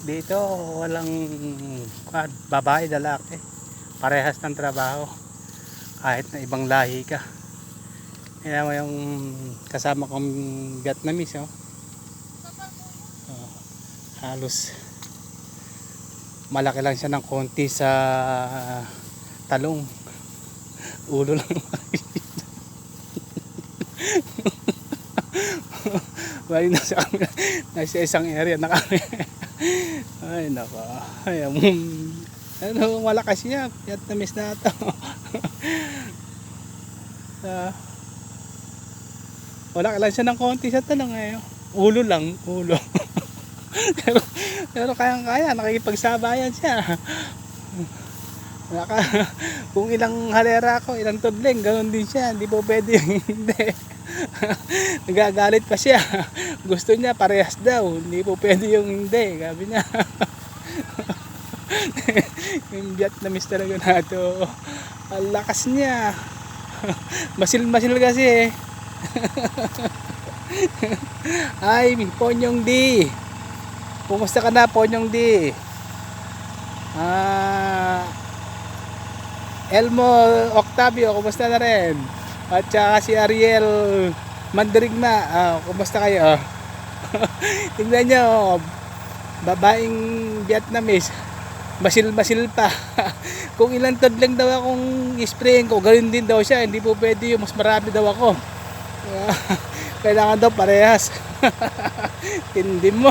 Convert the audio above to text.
Dito walang babae, lalaki. Parehas ng trabaho. Kahit na ibang lahi ka. Kaya mo yung kasama kong Vietnamese, oh. Oh, halos malaki lang siya ng konti sa talong. Ulo lang. Bali nasa isang area na kami. Ay nako. Ay, ano, malakas niya. Vietnamese na ito. Wala lang siya ng konti sa talong eh. Ulo lang, ulo. pero kayang-kaya, nakikipagsabayan siya. Kung ilang halera ako, ilang tudling, ganoon din siya. Hindi po pwede yung hindi. Nagagalit pa siya. Gusto niya parehas daw. Hindi po pwede yung hindi. Sabi niya. Yung Vietnamese talaga na ito. Ang lakas niya. Masil kasi eh. Ay, Ponyong D. Kumusta ka na, Ponyong D? Elmo Octavio, kumusta na rin? At saka si Ariel Mandirigma, kumusta kayo? Tingnan nyo, babaeng Vietnamese, masil pa. Kung ilang tod lang daw akong isprayin ko, ganoon din daw siya. Hindi po pwede yung mas marami daw ako. Kailangan daw parehas. Tindi mo.